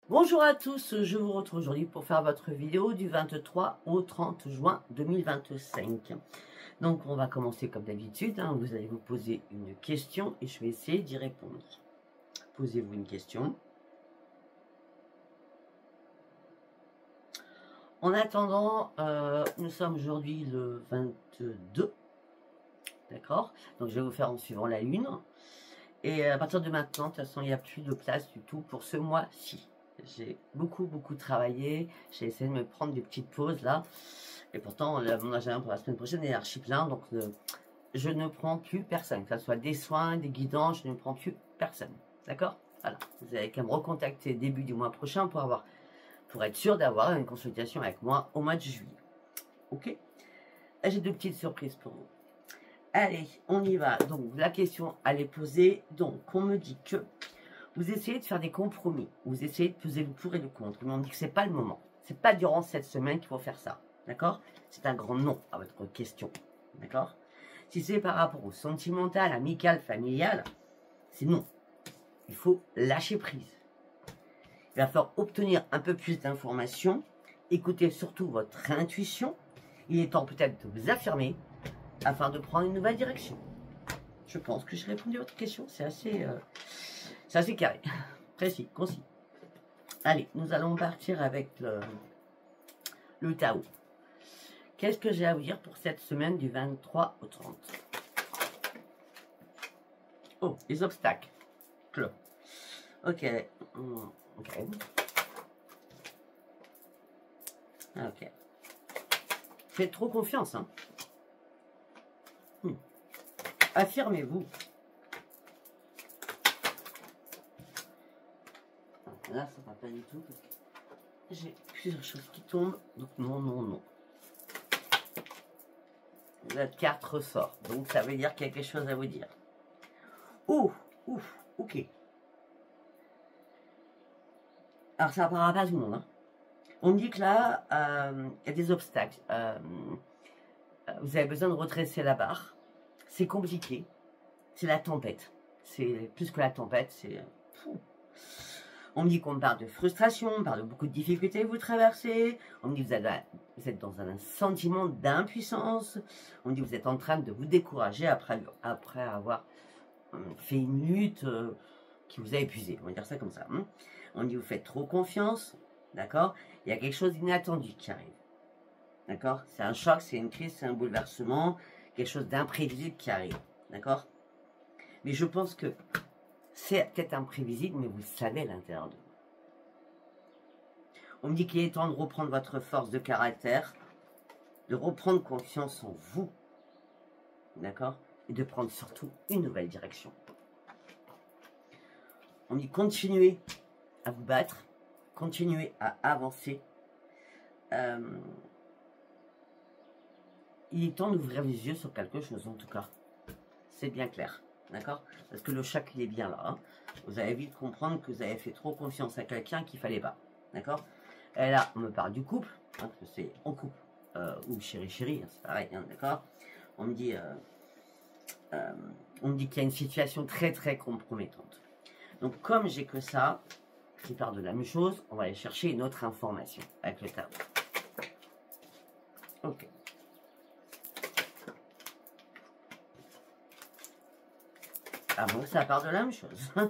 Bonjour à tous, je vous retrouve aujourd'hui pour faire votre vidéo du 23 au 30 juin 2025. Donc on va commencer comme d'habitude, vous allez vous poser une question et je vais essayer d'y répondre. Posez-vous une question. En attendant, nous sommes aujourd'hui le 22, d'accord? Donc je vais vous faire en suivant la lune. Et à partir de maintenant, de toute façon, il n'y a plus de place du tout pour ce mois-ci. J'ai beaucoup travaillé. J'ai essayé de me prendre des petites pauses là. Et pourtant, mon agenda pour la semaine prochaine est archi plein. Donc, je ne prends plus personne. Que ce soit des soins, des guidants, je ne prends plus personne. D'accord? Voilà. Vous avez qu'à me recontacter début du mois prochain pour être sûr d'avoir une consultation avec moi au mois de juillet. Ok? J'ai deux petites surprises pour vous. Allez, on y va. Donc, la question, elle est posée. Donc, on me dit que vous essayez de faire des compromis. Vous essayez de peser le pour et le contre. Mais on me dit que ce n'est pas le moment. Ce n'est pas durant cette semaine qu'il faut faire ça. D'accord? C'est un grand non à votre question. D'accord? Si c'est par rapport au sentimental, amical, familial, c'est non. Il faut lâcher prise. Il va falloir obtenir un peu plus d'informations. Écoutez surtout votre intuition. Il est temps peut-être de vous affirmer afin de prendre une nouvelle direction. Je pense que j'ai répondu à votre question. C'est assez carré, précis, concis. Allez, nous allons partir avec le Tao. Qu'est-ce que j'ai à vous dire pour cette semaine du 23 au 30? Oh, les obstacles. Ok. Ok. Ok. Faites trop confiance, hein. Affirmez-vous. Là, ça va pas du tout parce que j'ai plusieurs choses qui tombent. Donc, non, non, non. La carte ressort. Donc, ça veut dire qu'il y a quelque chose à vous dire. Oh, ouf, ok. Alors, ça ne parlera pas à tout le monde. Hein. On me dit que là, il y a des obstacles. Vous avez besoin de redresser la barre. C'est compliqué. C'est la tempête. C'est plus que la tempête. C'est... On me dit qu'on parle de frustration, on parle de beaucoup de difficultés que vous traversez. On me dit que vous êtes dans un sentiment d'impuissance. On me dit que vous êtes en train de vous décourager après avoir fait une lutte qui vous a épuisé. On va dire ça comme ça. On me dit que vous faites trop confiance. D'accord? Il y a quelque chose d'inattendu qui arrive. D'accord? C'est un choc, c'est une crise, c'est un bouleversement. Quelque chose d'imprévisible qui arrive. D'accord? Mais je pense que c'est peut-être imprévisible, mais vous le savez à l'intérieur de vous. On me dit qu'il est temps de reprendre votre force de caractère, de reprendre confiance en vous, d'accord? Et de prendre surtout une nouvelle direction. On me dit continuez à vous battre, continuez à avancer. Il est temps d'ouvrir les yeux sur quelque chose, en tout cas. C'est bien clair. D'accord? Parce que le choc, il est bien là. Hein. Vous allez vite comprendre que vous avez fait trop confiance à quelqu'un qu'il ne fallait pas. D'accord? Et là, on me parle du couple. Hein, parce que c'est en couple. Ou chéri, hein, c'est pareil. Hein, d'accord? On me dit qu'il y a une situation très compromettante. Donc, comme j'ai que ça, qui parle de la même chose, on va aller chercher une autre information avec le tarot. Ok. Ah bon, ça part de la même chose. Non,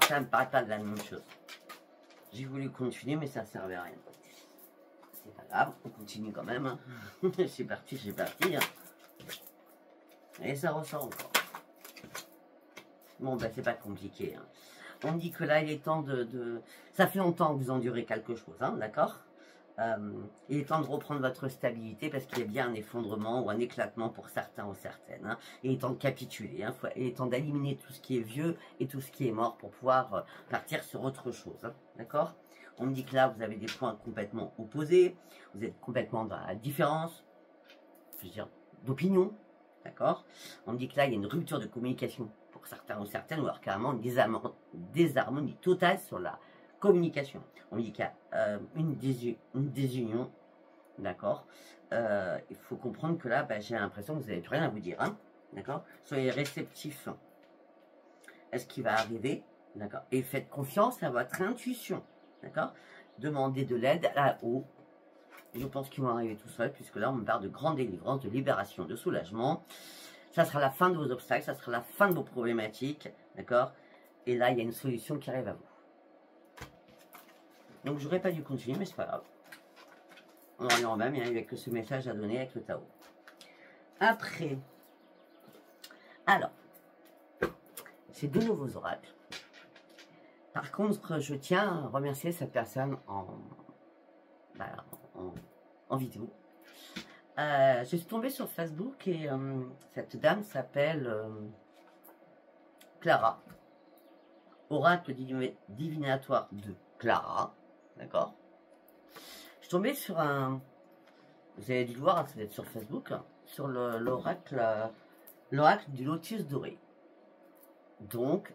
ça ne parle pas de la même chose. J'ai voulu continuer, mais ça ne servait à rien. C'est pas grave, on continue quand même. Hein. C'est parti. Hein. Et ça ressort encore. Bon, ben c'est pas compliqué. Hein. On me dit que là, il est temps de... Ça fait longtemps que vous endurez quelque chose, hein, d'accord? Il est temps de reprendre votre stabilité parce qu'il y a bien un effondrement ou un éclatement pour certains ou certaines. Hein. Il est temps de capituler. Hein. Il est temps d'éliminer tout ce qui est vieux et tout ce qui est mort pour pouvoir partir sur autre chose. Hein. D'accord? On me dit que là, vous avez des points complètement opposés. Vous êtes complètement dans la différence, je veux dire, d'opinion. D'accord? On me dit que là, il y a une rupture de communication pour certains ou certaines, ou alors carrément une désharmonie totale sur la communication. On me dit qu'il y a une désunion, d'accord? Il faut comprendre que là, j'ai l'impression que vous n'avez plus rien à vous dire, hein? D'accord? Soyez réceptifs. est ce qui va arriver, d'accord? Et faites confiance à votre intuition, d'accord? Demandez de l'aide là-haut. Je pense qu'ils vont arriver tout seuls, puisque là, on me parle de grande délivrance, de libération, de soulagement. Ça sera la fin de vos obstacles, ça sera la fin de vos problématiques, d'accord? Et là, il y a une solution qui arrive à vous. Donc, j'aurais pas dû continuer, mais c'est pas grave. On en est en même, il n'y avait que ce message à donner avec le Tao. Après, alors, c'est deux nouveaux oracles. Par contre, je tiens à remercier cette personne en vidéo. Je suis tombée sur Facebook et cette dame s'appelle Clara. Oracle divinatoire de Clara. D'accord? Je suis tombée sur un... Vous avez dû le voir, ça va être sur Facebook, sur l'oracle du lotus doré. Donc,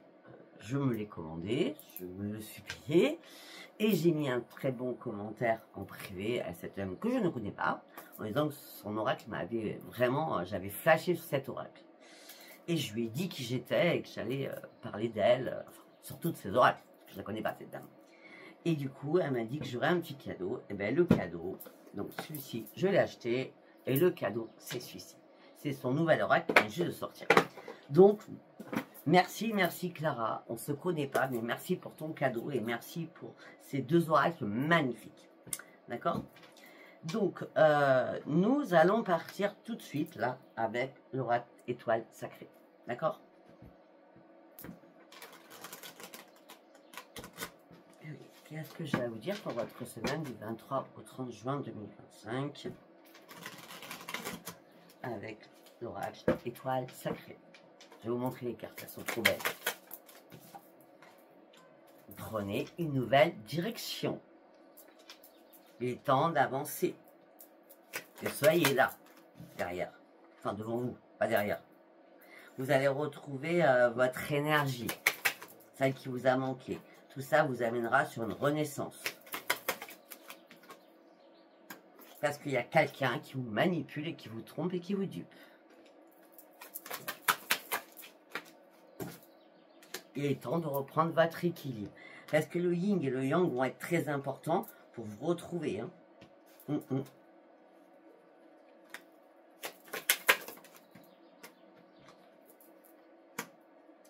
je me l'ai commandé, je me le suis payé, et j'ai mis un très bon commentaire en privé à cette dame que je ne connais pas, en disant que son oracle m'avait vraiment, j'avais flashé sur cet oracle. Et je lui ai dit qui j'étais et que j'allais parler d'elle, enfin, surtout de ses oracles, parce que je ne la connais pas cette dame. Et du coup, elle m'a dit que j'aurais un petit cadeau, et bien le cadeau, donc celui-ci, je l'ai acheté, et le cadeau, c'est celui-ci. C'est son nouvel oracle qui vient juste de sortir. Donc, merci Clara, on ne se connaît pas, mais merci pour ton cadeau et merci pour ces deux oracles magnifiques. D'accord? Donc, nous allons partir tout de suite, là, avec l'oracle étoile sacrée. D'accord? Qu'est-ce que j'ai à vous dire pour votre semaine du 23 au 30 juin 2025 avec l'oracle étoile sacrée? Je vais vous montrer les cartes, elles sont trop belles. Prenez une nouvelle direction. Il est temps d'avancer. Que soyez là, derrière. Enfin, devant vous, pas derrière. Vous allez retrouver votre énergie, celle qui vous a manqué. Tout ça vous amènera sur une renaissance. Parce qu'il y a quelqu'un qui vous manipule et qui vous trompe et qui vous dupe. Il est temps de reprendre votre équilibre. Parce que le yin et le yang vont être très importants pour vous retrouver. Hein.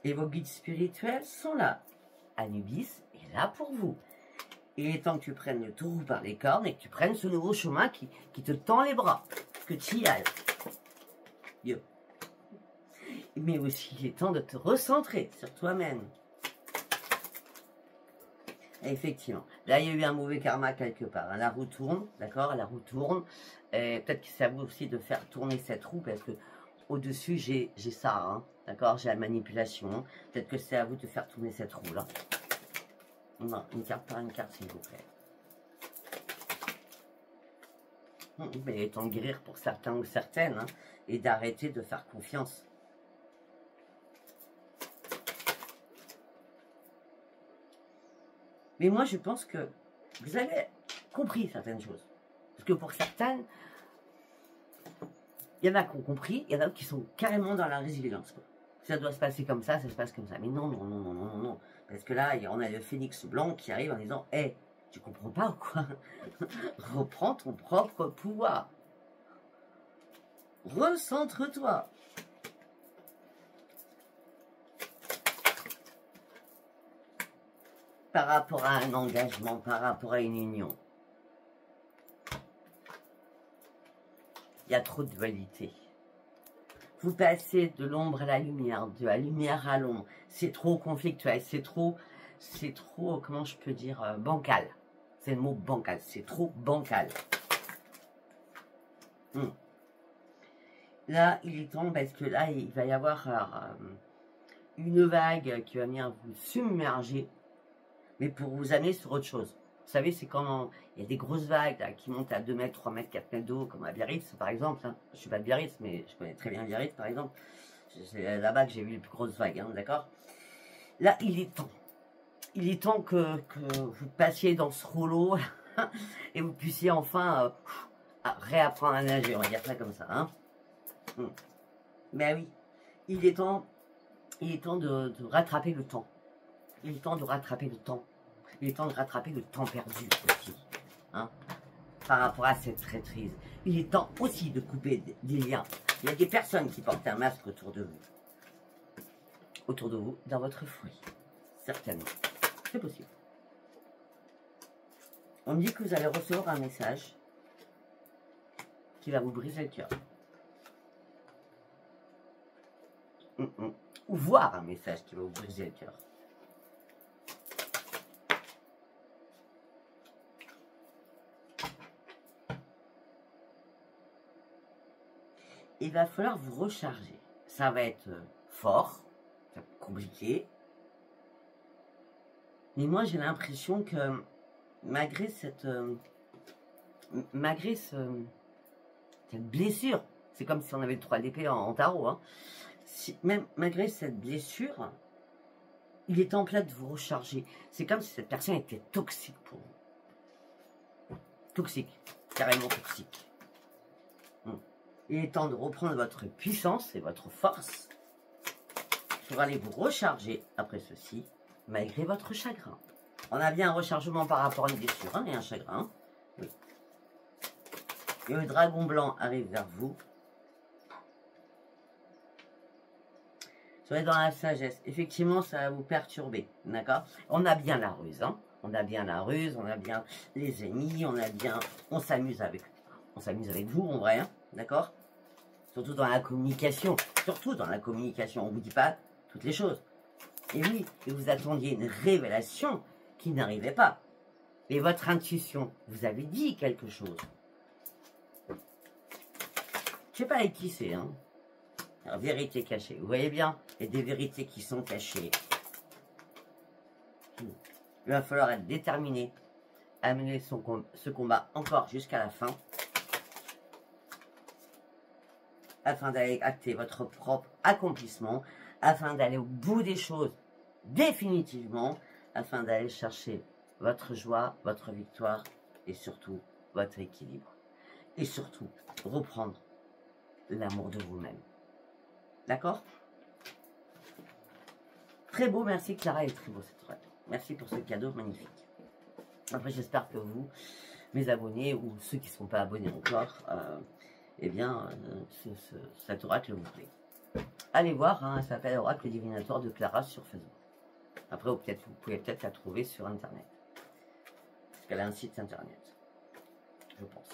Et vos guides spirituels sont là. Anubis est là pour vous. Il est temps que tu prennes le taureau par les cornes et que tu prennes ce nouveau chemin qui te tend les bras. Que tu y ailles. Yo. Mais aussi, il est temps de te recentrer sur toi-même. Effectivement. Là, il y a eu un mauvais karma quelque part. Hein. La roue tourne, d'accord? La roue tourne. Peut-être que c'est à vous aussi de faire tourner cette roue parce que au-dessus, j'ai ça, hein, d'accord? J'ai la manipulation. Peut-être que c'est à vous de faire tourner cette roue-là. Non, une carte par une carte, s'il vous plaît. Mais il est temps de guérir pour certains ou certaines, hein, et d'arrêter de faire confiance. Mais moi, je pense que vous avez compris certaines choses. Parce que pour certaines, il y en a qui ont compris, il y en a qui sont carrément dans la résilience. Quoi. Ça doit se passer comme ça se passe comme ça. Mais non, non, non, non, non, non, non. Parce que là, on a le phénix blanc qui arrive en disant « Hé, tu comprends pas ou quoi? Reprends ton propre pouvoir. Recentre-toi. » Par rapport à un engagement, par rapport à une union. Il y a trop de dualité. Vous passez de l'ombre à la lumière, de la lumière à l'ombre. C'est trop conflictuel, c'est trop, comment je peux dire, bancal. C'est le mot bancal, c'est trop bancal. Là, il est temps parce que là, il va y avoir une vague qui va venir vous submerger, mais pour vous amener sur autre chose. Vous savez, c'est quand il y a des grosses vagues là, qui montent à 2 mètres, 3 mètres, 4 mètres d'eau, comme à Biarritz, par exemple. Hein. Je ne suis pas de Biarritz, mais je connais très bien Biarritz, par exemple. C'est là-bas que j'ai vu les plus grosses vagues, hein, d'accord? Là, il est temps. Il est temps que vous passiez dans ce rouleau et vous puissiez enfin réapprendre à nager, on va dire ça comme ça. Hein. Ben oui, il est temps il est temps de rattraper le temps. Il est temps de rattraper le temps. Il est temps de rattraper le temps perdu aussi. Hein, par rapport à cette traîtrise. Il est temps aussi de couper des liens. Il y a des personnes qui portent un masque autour de vous. Autour de vous, dans votre folie. Certainement. C'est possible. On me dit que vous allez recevoir un message qui va vous briser le cœur. Ou voir un message qui va vous briser le cœur. Il va falloir vous recharger. Ça va être fort, ça va être compliqué. Mais moi, j'ai l'impression que malgré cette blessure, c'est comme si on avait le 3 d'épée en tarot, hein, même malgré cette blessure, il est en plein de vous recharger. C'est comme si cette personne était toxique pour vous. Toxique, carrément toxique. Il est temps de reprendre votre puissance et votre force pour aller vous recharger après ceci, malgré votre chagrin. On a bien un rechargement par rapport à une blessure hein, et un chagrin. Oui. Et le dragon blanc arrive vers vous. Soyez dans la sagesse. Effectivement, ça va vous perturber. D'accord? On a bien la ruse. Hein? On a bien la ruse, on a bien les ennemis, on s'amuse avec vous en vrai. Hein? D'accord? Surtout dans la communication. Surtout dans la communication. On ne vous dit pas toutes les choses. Et oui, et vous attendiez une révélation qui n'arrivait pas. Et votre intuition vous avait dit quelque chose. Je ne sais pas avec qui c'est. Hein. Alors, vérité cachée. Vous voyez bien, il y a des vérités qui sont cachées. Il va falloir être déterminé à mener ce combat encore jusqu'à la fin. Afin d'aller acter votre propre accomplissement, afin d'aller au bout des choses définitivement, afin d'aller chercher votre joie, votre victoire et surtout votre équilibre. Et surtout, reprendre l'amour de vous-même. D'accord? Très beau, merci Clara, est très beau cette oracle. Merci pour ce cadeau magnifique. Après, j'espère que vous, mes abonnés ou ceux qui ne sont pas abonnés encore, eh bien, cet oracle vous plaît. Allez voir, hein, ça s'appelle Oracle divinatoire de Clara sur Facebook. Après, vous pouvez peut-être la trouver sur Internet. Parce qu'elle a un site Internet, je pense.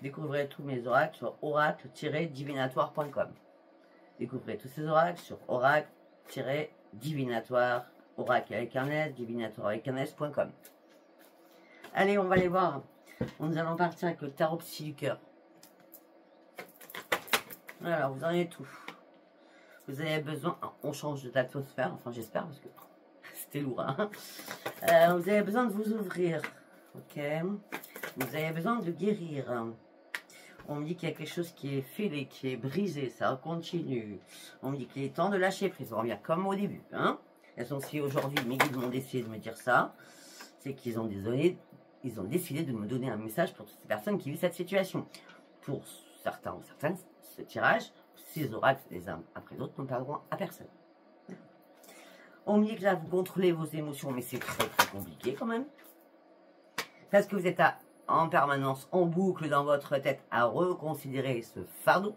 Découvrez tous mes oracles sur oracle-divinatoire.com. Découvrez tous ces oracles sur oracle-divinatoire, oracle avec un S, divinatoire avec un S.com. Allez, on va aller voir. Nous allons partir avec le tarot psy du cœur. Alors, vous en avez tout. Vous avez besoin... On change d'atmosphère, enfin j'espère, parce que c'était lourd. Hein, vous avez besoin de vous ouvrir. Ok. Vous avez besoin de guérir. On me dit qu'il y a quelque chose qui est fêlé, qui est brisé, ça continue. On me dit qu'il est temps de lâcher prise. On revient comme au début. Hein. Elles sont si aujourd'hui, mes guides m'ont décidé de me dire ça. C'est qu'ils ont décidé de me donner un message pour toutes ces personnes qui vivent cette situation. Pour certains ou certaines, ce tirage, ces oracles, les uns après les autres, ne parleront à personne. On me dit que là, vous contrôlez vos émotions, mais c'est très très compliqué quand même. Parce que vous êtes en permanence, en boucle dans votre tête, à reconsidérer ce fardeau.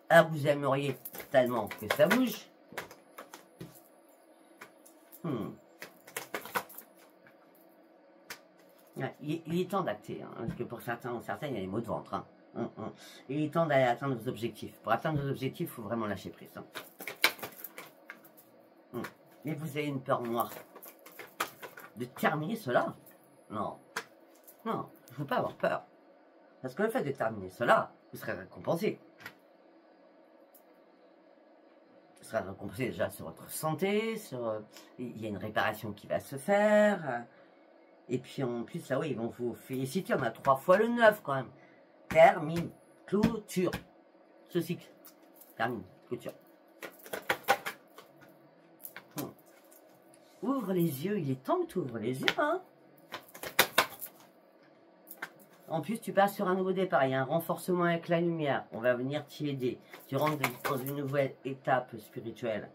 Alors vous aimeriez tellement que ça bouge. Il est temps d'acter, hein, parce que pour certains ou certaines, il y a les maux de ventre. Hein. Il est temps d'aller atteindre vos objectifs. Pour atteindre vos objectifs, il faut vraiment lâcher prise. Hein. Mais vous avez une peur noire de terminer cela. Non. Non, il ne faut pas avoir peur. Parce que le fait de terminer cela, vous serez récompensé. Vous serez récompensé déjà sur votre santé, il y a une réparation qui va se faire. Et puis en plus, là, oui, ils vont vous féliciter. On a 3 fois le 9 quand même. Termine, clôture. Ce cycle. Termine, clôture. Ouvre les yeux, il est temps que tu ouvres les yeux, hein. En plus, tu pars sur un nouveau départ. Il y a un renforcement avec la lumière. On va venir t'y aider. Tu rentres dans une nouvelle étape spirituelle.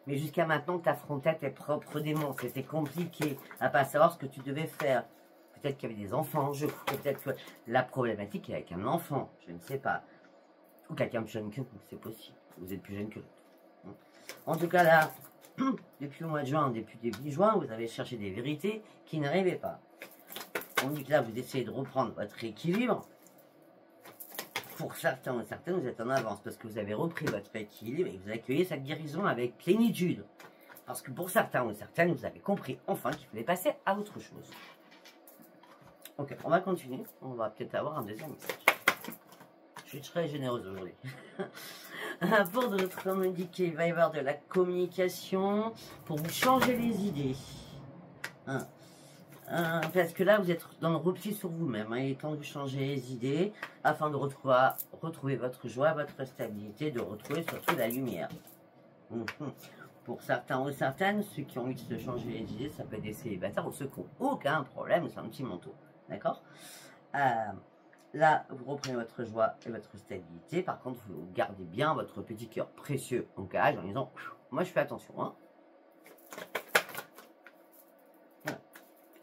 Mais jusqu'à maintenant, tu affrontais tes propres démons. C'était compliqué à pas savoir ce que tu devais faire. Peut-être qu'il y avait des enfants en jeu. Peut-être que la problématique est avec un enfant. Je ne sais pas. Ou quelqu'un plus jeune que vous. C'est possible. Vous êtes plus jeune que l'autre. En tout cas, là, depuis le mois de juin, depuis début juin, vous avez cherché des vérités qui n'arrivaient pas. On dit que là, vous essayez de reprendre votre équilibre. Pour certains ou certaines, vous êtes en avance parce que vous avez repris votre équilibre et vous accueillez cette guérison avec plénitude. Parce que pour certains ou certaines, vous avez compris enfin qu'il fallait passer à autre chose. Ok, on va continuer. On va peut-être avoir un deuxième message. Je suis très généreuse aujourd'hui. Pour d'autres, on me dit qu'il va y avoir de la communication pour vous changer les idées. Parce que là, vous êtes dans le repli sur vous-même. Il est temps de vous changer les idées afin de retrouver votre joie, votre stabilité, de retrouver surtout la lumière. Pour certains ou certaines, ceux qui ont envie de se changer les idées, ça peut être des célibataires ou ceux qui n'ont aucun problème sentimentaux. D'accord? Là, vous reprenez votre joie et votre stabilité. Par contre, vous gardez bien votre petit cœur précieux en cage en disant « Moi, je fais attention. Hein ».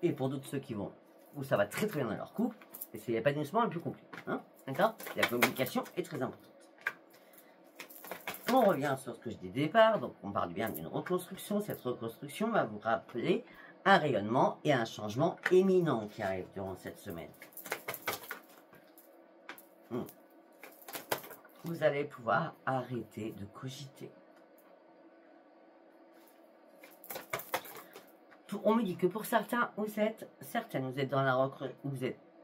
Et pour d'autres, ceux qui vont, où ça va très très bien dans leur couple, et c'est l'épanouissement le plus complet. Hein, d'accord? La communication est très importante. On revient sur ce que je dis au départ, donc on parle bien d'une reconstruction. Cette reconstruction va vous rappeler un rayonnement et un changement éminent qui arrive durant cette semaine. Vous allez pouvoir arrêter de cogiter. On me dit que pour certains, vous êtes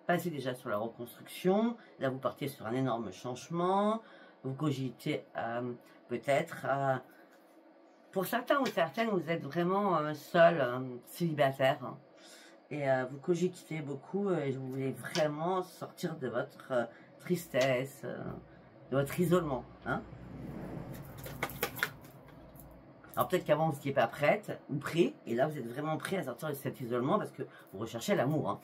passé déjà sur la reconstruction. Là, vous partez sur un énorme changement. Vous cogitez peut-être. Pour certains ou certaines, vous êtes vraiment seul, célibataire. Et vous cogitez beaucoup et vous voulez vraiment sortir de votre tristesse, de votre isolement. Hein. Alors peut-être qu'avant vous n'étiez pas prête ou prêt, et là vous êtes vraiment prêt à sortir de cet isolement parce que vous recherchez l'amour. Hein.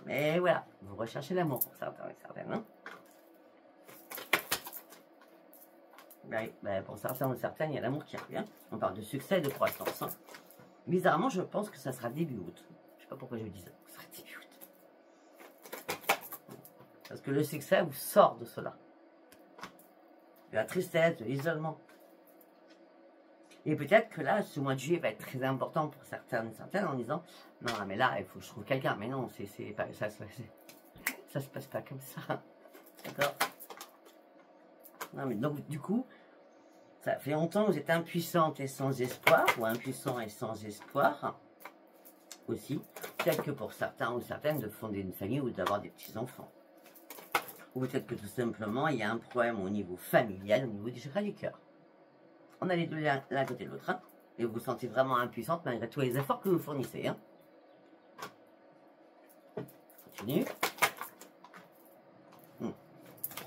Mais voilà, vous recherchez l'amour pour certains et certaines. Hein. Pour certains ou certaines, il y a l'amour qui revient. On parle de succès et de croissance. Hein. Bizarrement, je pense que ça sera début août. Je ne sais pas pourquoi je vous dis ça. Ça sera début août. Parce que le succès vous sort de cela. De la tristesse, de l'isolement. Et peut-être que là, ce mois de juillet va être très important pour certaines en disant « Non, mais là, il faut que je trouve quelqu'un. » Mais non, ça se passe pas comme ça. D'accord? Non, mais donc, du coup, ça fait longtemps que vous êtes impuissante et sans espoir, ou impuissant et sans espoir, aussi. Peut-être que pour certains ou certaines, de fonder une famille ou d'avoir des petits-enfants. Ou peut-être que tout simplement, il y a un problème au niveau familial, au niveau du chakra du cœur. On a les deux l'un à côté de l'autre, hein, et vous vous sentez vraiment impuissante malgré tous les efforts que vous fournissez. Hein. Continue.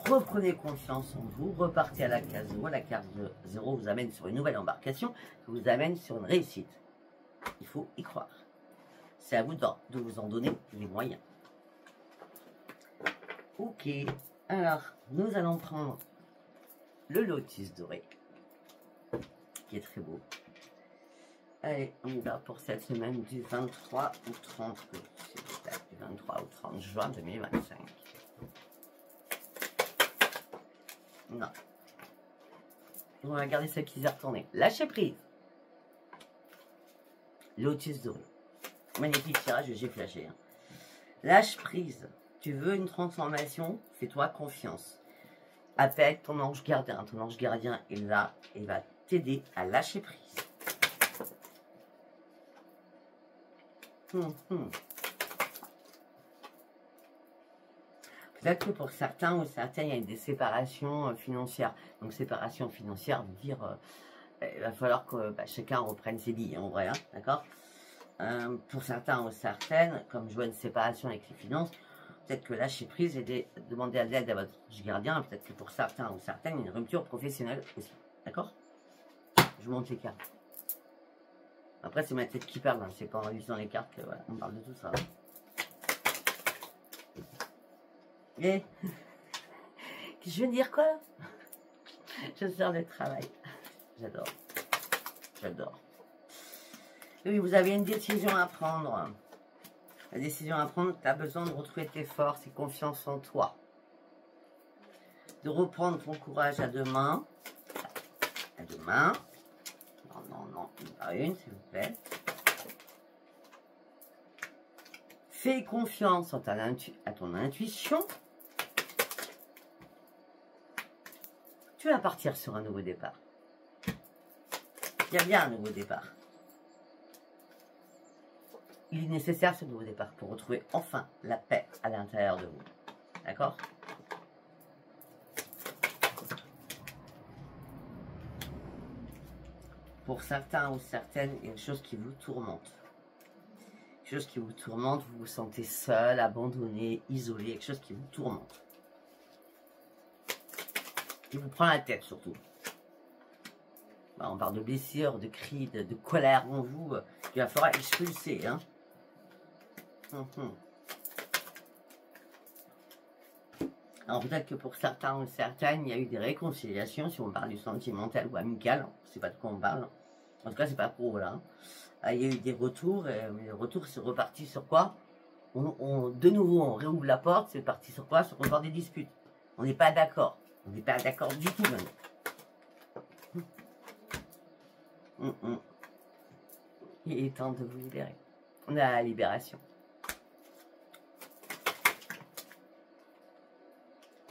Reprenez confiance en vous, repartez à la case 0. La case 0 vous amène sur une nouvelle embarcation, vous amène sur une réussite. Il faut y croire. C'est à vous de vous en donner les moyens. Ok, alors nous allons prendre le lotus doré, qui est très beau. Allez, on y va pour cette semaine du 23 au 30, du 23 au 30 juin 2025. Non. On va regarder celle qui s'est retournée. Lâchez prise. Lotus doré. Magnifique tirage, j'ai flashé. Hein. Lâche prise. Tu veux une transformation, fais-toi confiance. Appelle ton ange gardien. Ton ange gardien est là et va t'aider à lâcher prise. Peut-être que pour certains ou certaines, il y a des séparations financières. Donc, séparation financière veut dire il va falloir que chacun reprenne ses billes, en vrai, hein, d'accord. Pour certains ou certaines, comme je vois une séparation avec les finances, peut-être que lâcher prise et demander à l'aide à votre gardien. Peut-être que pour certains ou certaines, une rupture professionnelle aussi, d'accord. Je vous montre les cartes. Après, c'est ma tête qui parle, hein. C'est pas en lisant les cartes que voilà, on parle de tout ça. Hein. Et je veux dire quoi? Je sors le travail. J'adore. J'adore. Oui, vous avez une décision à prendre. La décision à prendre, tu as besoin de retrouver tes forces et confiance en toi. De reprendre ton courage à deux mains. À deux mains. Non, non, non, une par une, s'il vous plaît. Fais confiance à ton intuition. Tu vas partir sur un nouveau départ. Il y a bien un nouveau départ. Il est nécessaire ce nouveau départ pour retrouver enfin la paix à l'intérieur de vous. D'accord? Pour certains ou certaines, il y a une chose qui vous tourmente. Quelque chose qui vous tourmente, vous vous sentez seul, abandonné, isolé, quelque chose qui vous tourmente. Qui vous prend la tête surtout. On parle de blessures, de cris, de colère en vous, qu'il va falloir expulser. Hein. Alors peut-être que pour certains ou certaines, il y a eu des réconciliations, si on parle du sentimental ou amical, je ne sais pas de quoi on parle. En tout cas, c'est pas pour vous là. Il y a eu des retours, et les retours c'est reparti sur quoi? De nouveau, on réouvre la porte, c'est parti sur quoi? Sur encore des disputes. On n'est pas d'accord. On n'est pas d'accord du tout même. Il est temps de vous libérer. On a la libération.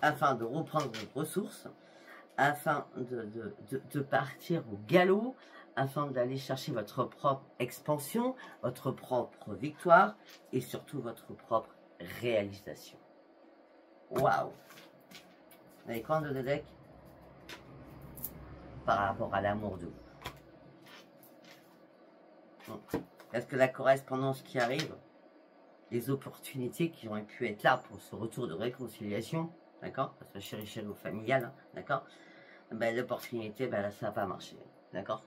Afin de reprendre vos ressources, afin de partir au galop, afin d'aller chercher votre propre expansion, votre propre victoire et surtout votre propre réalisation. Waouh! Vous avez quoi de deck? Par rapport à l'amour de vous. Est-ce que la correspondance qui arrive, les opportunités qui ont pu être là pour ce retour de réconciliation, d'accord? Parce que chéri au familial, hein, d'accord? Ben, l'opportunité, ben là, ça n'a pas marché, d'accord?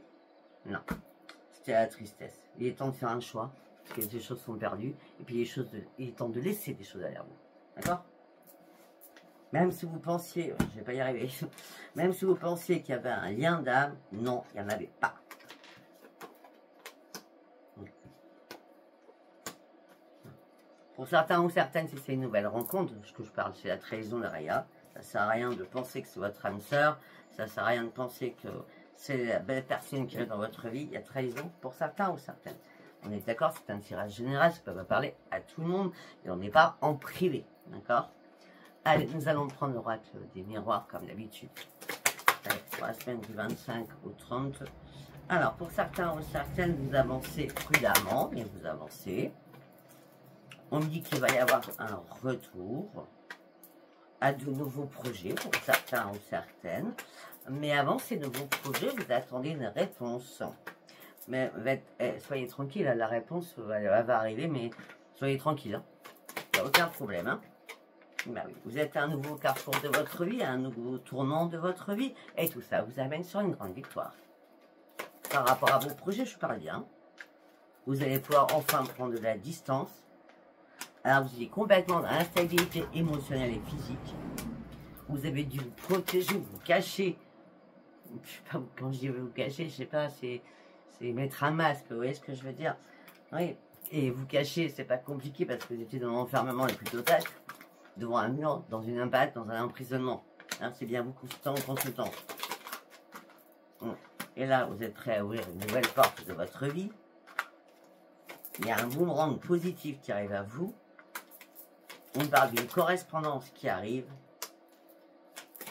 Non. C'était la tristesse. Il est temps de faire un choix, parce que des choses sont perdues, et puis il est temps de laisser des choses derrière vous, d'accord? Même si vous pensiez, je ne vais pas y arriver, même si vous pensiez qu'il y avait un lien d'âme, non, il n'y en avait pas. Pour certains ou certaines, si c'est une nouvelle rencontre, ce que je parle, c'est la trahison de Raya. Ça ne sert à rien de penser que c'est votre âme sœur, ça ne sert à rien de penser que c'est la belle personne qui est dans votre vie. Il y a trahison pour certains ou certaines. On est d'accord, c'est un tirage général, ça ne peut pas parler à tout le monde, et on n'est pas en privé, d'accord? Allez, nous allons prendre l'oracle des miroirs comme d'habitude. Pour la semaine du 25 au 30. Alors, pour certains ou certaines, vous avancez prudemment, mais vous avancez. On me dit qu'il va y avoir un retour à de nouveaux projets pour certains ou certaines. Mais avant ces nouveaux projets, vous attendez une réponse. Mais soyez tranquille, la réponse va arriver, mais soyez tranquille. Hein. Il n'y a aucun problème. Hein. Ben oui, vous êtes à un nouveau carrefour de votre vie, à un nouveau tournant de votre vie. Et tout ça vous amène sur une grande victoire. Par rapport à vos projets, je parle bien. Vous allez pouvoir enfin prendre de la distance. Alors vous êtes complètement dans l'instabilité émotionnelle et physique. Vous avez dû vous protéger, vous cacher. Je sais pas, quand je dis vous cacher, je sais pas, c'est mettre un masque, vous voyez ce que je veux dire? Oui, et vous cacher, c'est pas compliqué parce que vous étiez dans l'enfermement le plus total, devant un mur, dans une impasse, dans un emprisonnement. Hein, c'est bien vous consultant ou consultant. Et là, vous êtes prêt à ouvrir une nouvelle porte de votre vie. Il y a un boomerang positif qui arrive à vous. On parle d'une correspondance qui arrive.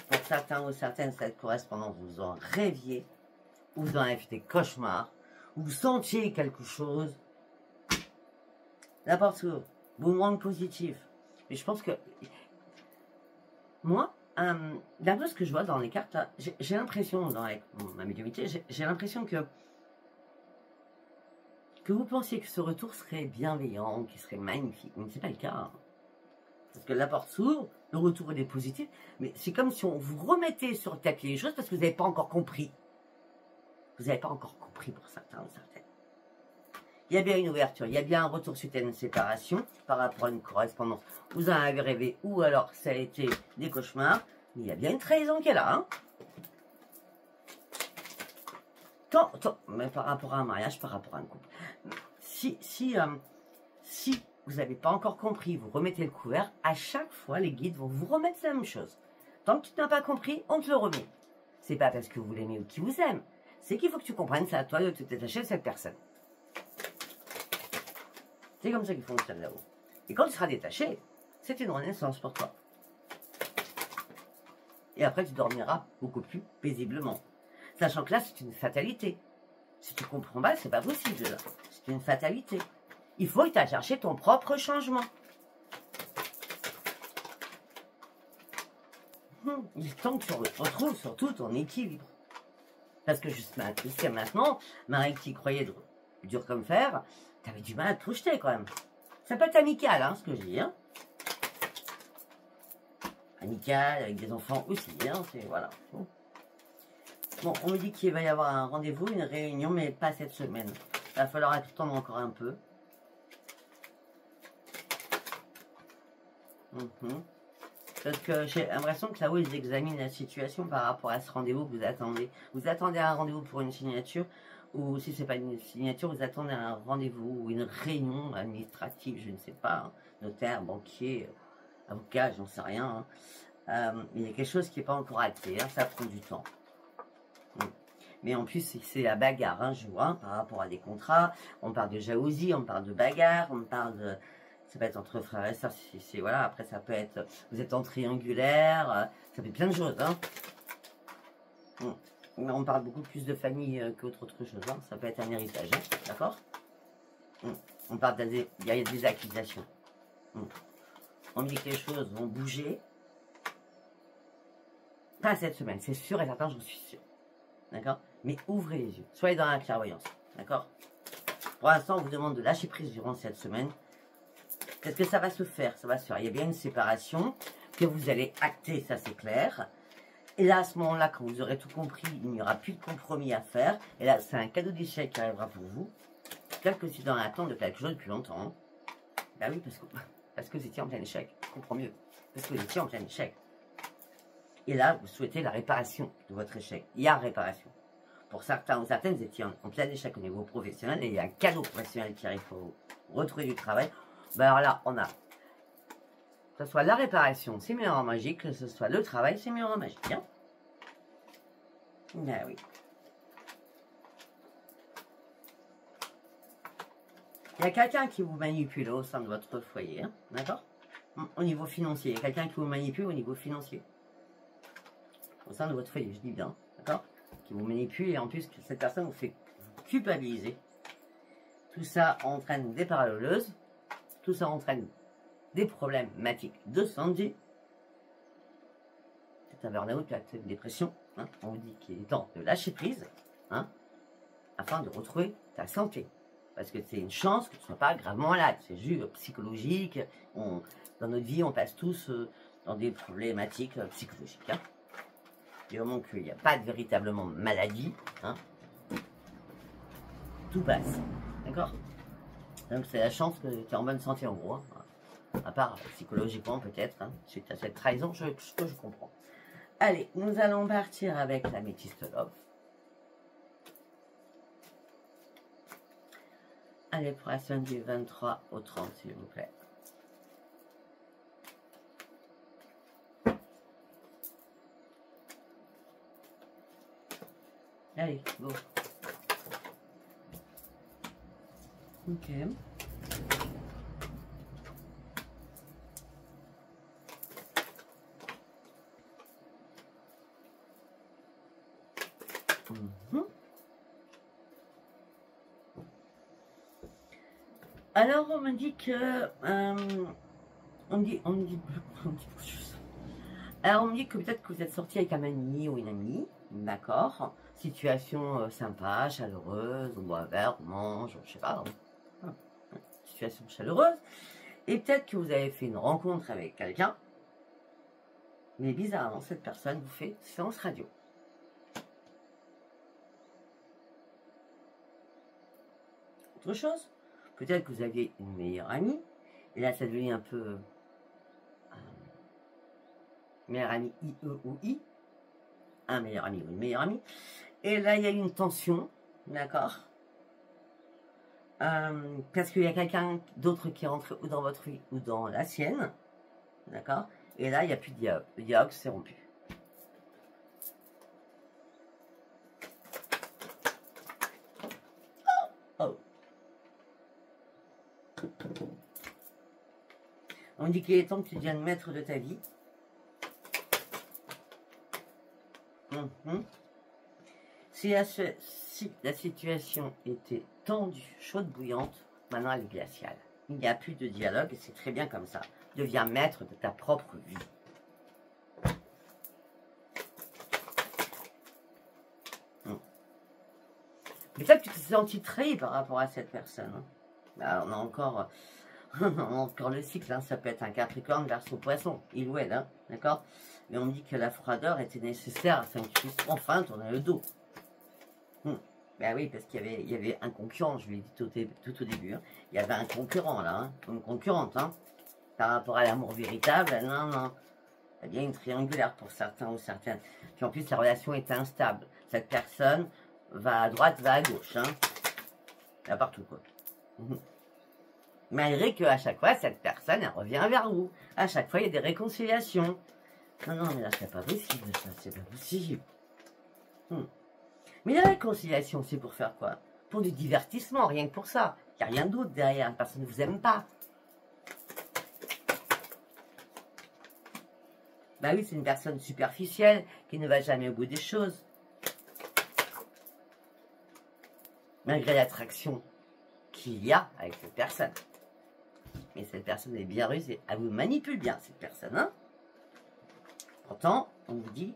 Pour certains ou certaines, cette correspondance, vous en rêviez, vous en avez fait des cauchemars, vous sentiez quelque chose. La porte s'ouvre, boomerang positif. Mais je pense que, moi, d'après ce que je vois dans les cartes, j'ai l'impression, dans ma médiumnité, j'ai l'impression que vous pensiez que ce retour serait bienveillant, qu'il serait magnifique. Mais ce n'est pas le cas. Hein. Parce que la porte s'ouvre, le retour est positif, mais c'est comme si on vous remettait sur le tapis les choses parce que vous n'avez pas encore compris. Vous n'avez pas encore compris pour certains ou certaines. il y a bien une ouverture, il y a bien un retour suite à une séparation par rapport à une correspondance. Vous en avez rêvé ou alors ça a été des cauchemars. Mais il y a bien une trahison qui est là. Hein. Mais par rapport à un mariage, par rapport à un couple. Si vous n'avez pas encore compris, vous remettez le couvert, à chaque fois les guides vont vous remettre la même chose. Tant que tu n'as pas compris, on te le remet. C'est pas parce que vous l'aimez ou qu'il vous aime. C'est qu'il faut que tu comprennes, c'est à toi de te détacher de cette personne. C'est comme ça qu'il fonctionne là-haut. Et quand tu seras détaché, c'est une renaissance pour toi. Et après, tu dormiras beaucoup plus paisiblement. Sachant que là, c'est une fatalité. Si tu comprends pas, c'est pas possible. C'est une fatalité. Il faut que tu ailles chercher ton propre changement. Il est temps que tu retrouves surtout ton équilibre. Parce que jusqu'à maintenant, Marie qui croyait dur comme fer, tu avais du mal à te projeter quand même. Ça peut être amical, hein, ce que je dis. Hein. Amical, avec des enfants aussi. Hein, voilà. Bon, on me dit qu'il va y avoir un rendez-vous, une réunion, mais pas cette semaine. Il va falloir attendre encore un peu. Parce que j'ai l'impression que là-haut, ils examinent la situation par rapport à ce rendez-vous que vous attendez. Vous attendez un rendez-vous pour une signature, ou si ce n'est pas une signature, vous attendez un rendez-vous ou une réunion administrative, je ne sais pas, hein, notaire, banquier, avocat, j'en sais rien. Hein. Il y a quelque chose qui n'est pas encore acté, hein, ça prend du temps. Mais en plus, c'est la bagarre, hein, je vois, hein, par rapport à des contrats. On parle de jalousie, on parle de bagarre, on parle de... Ça peut être entre frères et sœurs, voilà. Après, ça peut être... Vous êtes en triangulaire, ça fait plein de choses, hein. On parle beaucoup plus de famille qu'autre chose, hein. Ça peut être un héritage, hein, d'accord. On parle il y a des accusations. On dit que les choses vont bouger. Pas cette semaine, c'est sûr et certain, j'en suis sûr. D'accord. Mais ouvrez les yeux. Soyez dans la clairvoyance. D'accord. Pour l'instant, on vous demande de lâcher prise durant cette semaine. Est-ce que ça va se faire? Ça va se faire. Il y a bien une séparation que vous allez acter, ça c'est clair. Et là, à ce moment-là, quand vous aurez tout compris, il n'y aura plus de compromis à faire. Et là, c'est un cadeau d'échec qui arrivera pour vous. Quelque chose dans l'attente de quelque chose depuis longtemps. Hein. Ben oui, parce que vous étiez en plein échec. Je comprends mieux. Parce que vous étiez en plein échec. Et là, vous souhaitez la réparation de votre échec. Il y a réparation. Pour certains ou certaines, vous étiez en plein échec au niveau professionnel et il y a un cadeau professionnel qui arrive pour vous retrouver du travail. Ben alors là, on a, que ce soit la réparation, c'est mieux en magie, que ce soit le travail, c'est mieux en magie. Hein. Ben oui. Il y a quelqu'un qui vous manipule au sein de votre foyer. Hein, d'accord. Au niveau financier. Il y a quelqu'un qui vous manipule au niveau financier. Au sein de votre foyer, je dis bien, d'accord, qui vous manipule et en plus que cette personne vous fait culpabiliser. Tout ça entraîne des paralyseuses, tout ça entraîne des problématiques de santé. C'est un burn-out, c'est une dépression. Hein. On vous dit qu'il est temps de lâcher prise, hein, afin de retrouver ta santé. Parce que c'est une chance que tu ne sois pas gravement malade. C'est juste psychologique. Dans notre vie, on passe tous dans des problématiques psychologiques. Hein. Du moment qu'il n'y a pas de véritablement maladie, hein, tout passe. D'accord. Donc c'est la chance que tu es en bonne santé en gros. Hein. À part psychologiquement peut-être, hein, suite à cette trahison, je comprends. Allez, nous allons partir avec la Métiste Love. Allez, pour la semaine du 23 au 30, s'il vous plaît. Allez, go. Ok. Alors, on me dit que... on me dit alors, on me dit que peut-être que vous êtes sorti avec un ami ou une amie. D'accord. Situation sympa, chaleureuse, on boit un verre, on mange, je sais pas. Hein. Situation chaleureuse. Et peut-être que vous avez fait une rencontre avec quelqu'un. Mais bizarrement, cette personne vous fait séance radio. Autre chose, Peut-être que vous aviez une meilleure amie. Et là, ça devient un peu meilleure amie IE ou I. Un meilleur ami ou une meilleure amie. Et là, il y a une tension. D'accord, parce qu'il y a quelqu'un d'autre qui est rentré ou dans votre vie ou dans la sienne. D'accord. Et là, il n'y a plus de dialogue. Le dialogue s'est rompu. Oh. On dit qu'il est temps que tu deviennes maître de ta vie. Si la situation était tendue, chaude, bouillante, maintenant elle est glaciale. Il n'y a plus de dialogue et c'est très bien comme ça. Deviens maître de ta propre vie. Peut-être que tu t'es senti trahi par rapport à cette personne. Là, on a encore le cycle, hein. Ça peut être un Capricorne versus Poisson, il ou elle, hein, d'accord. Mais on me dit que la froideur était nécessaire afin que tu puisses enfin tourner le dos. Ben oui, parce qu'il y avait un concurrent, je l'ai dit tout au début. Hein. Il y avait un concurrent là, hein, une concurrente. Hein, par rapport à l'amour véritable, non. Il y a bien une triangulaire pour certains ou certaines. Puis en plus, la relation est instable. Cette personne va à droite, va à gauche. Hein. Là, partout, quoi. Malgré qu'à chaque fois, cette personne, elle revient vers vous. À chaque fois, il y a des réconciliations. Non, mais là, c'est pas possible, ça. C'est pas possible. Mais la réconciliation, c'est pour faire quoi? Pour du divertissement, rien que pour ça. Il n'y a rien d'autre derrière. Personne ne vous aime pas. Bah oui, c'est une personne superficielle qui ne va jamais au bout des choses. Malgré l'attraction qu'il y a avec cette personne. Mais cette personne est bien rusée. Elle vous manipule bien, cette personne. Hein, pourtant, on vous dit,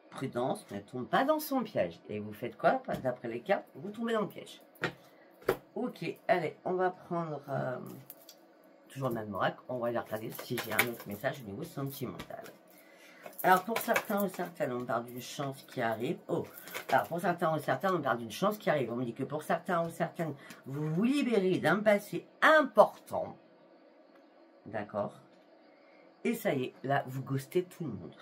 prudence, ne tombe pas dans son piège. Et vous faites quoi? D'après les cartes, vous tombez dans le piège. Ok, allez, on va prendre toujours le même oracle. On va aller regarder si j'ai un autre message au niveau sentimental. Alors, pour certains ou certaines, on parle d'une chance qui arrive. Oh, alors pour certains ou certaines, on parle d'une chance qui arrive. On me dit que pour certains ou certaines, vous vous libérez d'un passé important. D'accord. Et ça y est, là, vous ghostez tout le monde.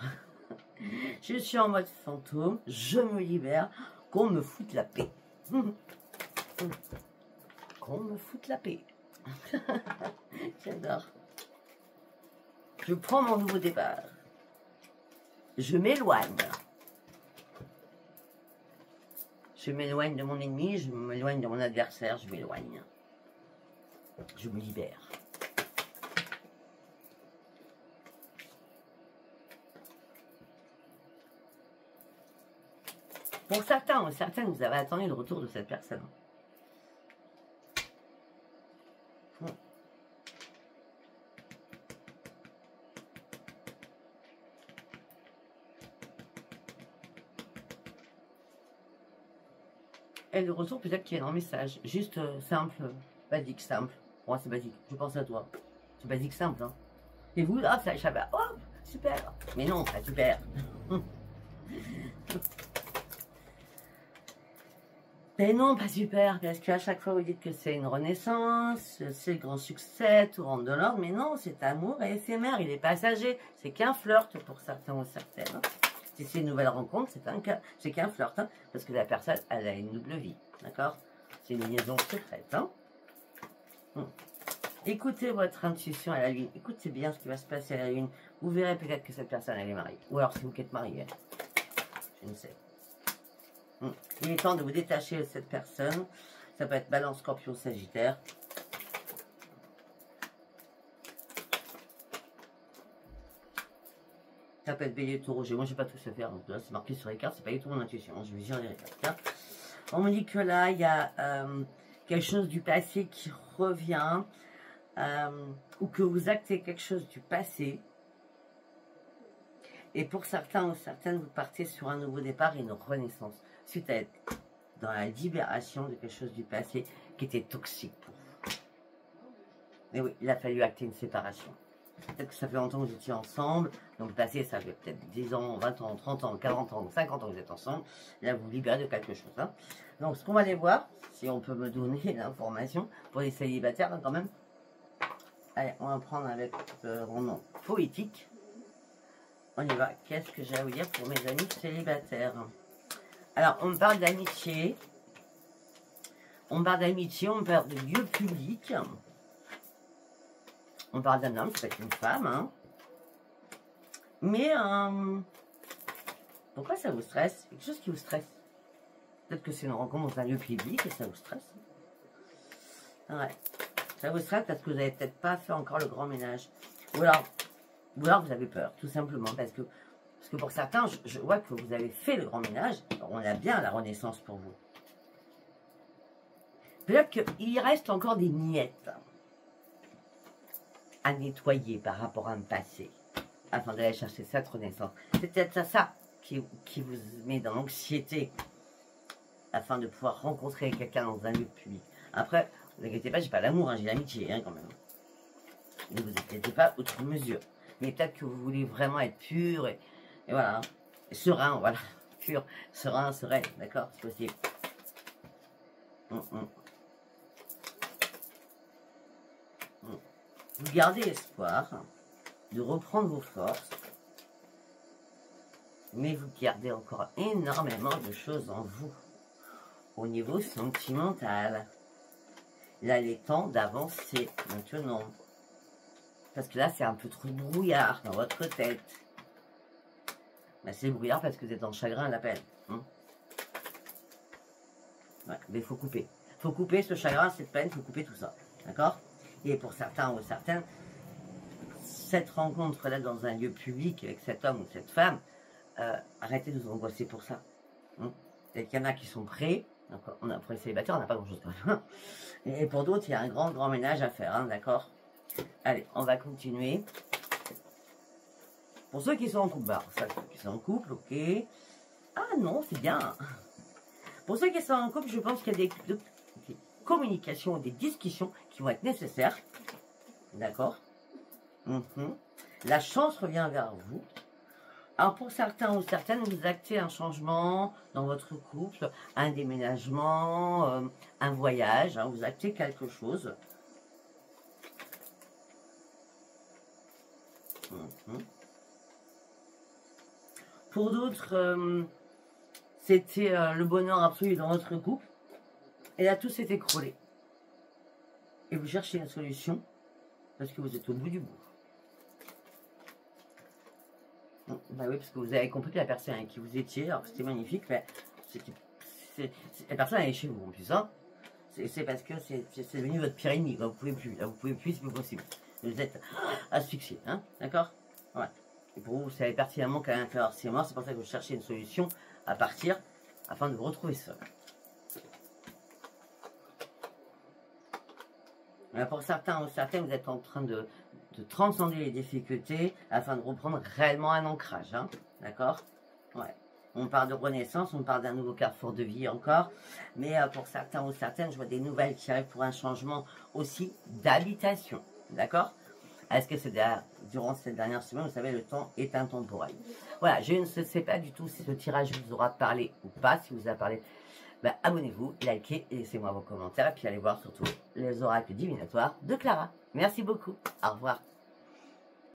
Je suis en mode fantôme, je me libère, qu'on me foute la paix. Qu'on me foute la paix. J'adore. Je prends mon nouveau départ. Je m'éloigne. Je m'éloigne de mon ennemi, je m'éloigne de mon adversaire, je m'éloigne. Je me libère. Pour certains ou certaines, vous avez attendu le retour de cette personne. Et le retour, peut-être qu'il y a un message. Juste simple, basique, simple. Moi, c'est basique. Je pense à toi. C'est basique, simple. Hein. Et vous, là, ça échappe. Oh, super. Mais non, pas super. Mais non, pas super, parce qu'à chaque fois vous dites que c'est une renaissance, c'est le grand succès, tout rentre de l'ordre, mais non, cet amour est éphémère, il est passager, c'est qu'un flirt pour certains ou certaines. Hein. Si c'est une nouvelle rencontre, c'est qu'un flirt, hein, parce que la personne, elle a une double vie, d'accord? C'est une liaison secrète. Hein. Écoutez votre intuition à la lune, écoutez bien ce qui va se passer à la lune, vous verrez peut-être que cette personne, elle est mariée, ou alors c'est vous qui êtes marié, je ne sais. Il est temps de vous détacher de cette personne. Ça peut être Balance, Scorpion, Sagittaire. Ça peut être Bélier, Taureau, Gémeaux. Moi, je n'ai pas tout se faire. Donc là, c'est marqué sur les cartes. C'est pas du tout mon intuition. Je vais lire les cartes. On me dit que là, il y a quelque chose du passé qui revient. Ou que vous actez quelque chose du passé. Et pour certains ou certaines, vous partez sur un nouveau départ et une renaissance. Suite à être dans la libération de quelque chose du passé qui était toxique pour vous. Mais oui, il a fallu acter une séparation. Peut-être que ça fait longtemps que vous étiez ensemble. Donc passé, ça fait peut-être 10 ans, 20 ans, 30 ans, 40 ans, 50 ans que vous êtes ensemble. Là, vous libérez de quelque chose. Hein. Donc, ce qu'on va aller voir, si on peut me donner l'information pour les célibataires, hein, quand même. Allez, on va prendre avec mon nom poétique. On y va. Qu'est-ce que j'ai à vous dire pour mes amis célibataires? Alors, on me parle d'amitié. On parle d'amitié, on parle de lieux publics. On parle d'un homme, c'est une femme. Hein. Mais, pourquoi ça vous stresse? Quelque chose qui vous stresse. Peut-être que c'est une rencontre dans un lieu public et ça vous stresse. Ouais. Ça vous stresse parce que vous n'avez peut-être pas fait encore le grand ménage. Ou alors vous avez peur, tout simplement. Parce que pour certains, je vois que vous avez fait le grand ménage. Alors on a bien la renaissance pour vous. Peut-être qu'il reste encore des miettes à nettoyer par rapport à un passé. Afin d'aller chercher cette renaissance. C'est peut-être ça qui vous met dans l'anxiété. Afin de pouvoir rencontrer quelqu'un dans un lieu public. Après, ne vous inquiétez pas, j'ai pas l'amour, hein, j'ai l'amitié hein, quand même. Ne vous inquiétez pas, outre mesure. Mais peut-être que vous voulez vraiment être pur et voilà. Et serein, voilà. Pur, serein, serein, d'accord? C'est possible. Vous gardez espoir de reprendre vos forces. Mais vous gardez encore énormément de choses en vous. Au niveau sentimental. Là, il est temps d'avancer maintenant. Parce que là, c'est un peu trop brouillard dans votre tête. Ben, c'est brouillard parce que vous êtes en chagrin à la peine. Hein, ouais, mais il faut couper. Il faut couper ce chagrin, cette peine, il faut couper tout ça. D'accord? Et pour certains ou certaines, cette rencontre-là dans un lieu public avec cet homme ou cette femme, arrêtez de vous angoisser pour ça. Hein, peut-être qu'il y en a qui sont prêts. Pour les célibataires, on n'a pas grand-chose quand même. Et pour d'autres, il y a un grand ménage à faire, hein, d'accord? Allez, on va continuer. Pour ceux qui sont en couple, ceux qui sont en couple, ok. Ah non, c'est bien. Pour ceux qui sont en couple, je pense qu'il y a des communications, des discussions qui vont être nécessaires. D'accord? La chance revient vers vous. Alors pour certains ou certaines, vous actez un changement dans votre couple, un déménagement, un voyage, hein, vous actez quelque chose. Pour d'autres, c'était le bonheur absolu dans votre couple. Et là, tout s'est écroulé. Et vous cherchez une solution parce que vous êtes au bout du bout. Bah oui, parce que vous avez compris que la personne avec qui vous étiez, alors c'était magnifique, mais la personne elle est chez vous en plus. Hein. C'est parce que c'est devenu votre pire ennemi. Vous pouvez plus, là, vous pouvez plus, c'est plus possible. Vous êtes asphyxié, hein, d'accord? Ouais. Et pour vous, vous savez pertinemment qu'à l'intérieur c'est mort, c'est pour ça que vous cherchez une solution à partir afin de vous retrouver seul. Pour certains ou certaines, vous êtes en train de transcender les difficultés afin de reprendre réellement un ancrage. Hein, d'accord? Ouais. On parle de renaissance, on parle d'un nouveau carrefour de vie encore. Mais pour certains ou certaines, je vois des nouvelles qui arrivent pour un changement aussi d'habitation. D'accord? Est-ce que c'est durant cette dernière semaine, vous savez, le temps est intemporel. Voilà, je ne sais pas du tout si ce tirage vous aura parlé ou pas. Si vous a parlé, ben, abonnez-vous, likez et laissez-moi vos commentaires. Et puis allez voir surtout les oracles divinatoires de Clara. Merci beaucoup. Au revoir.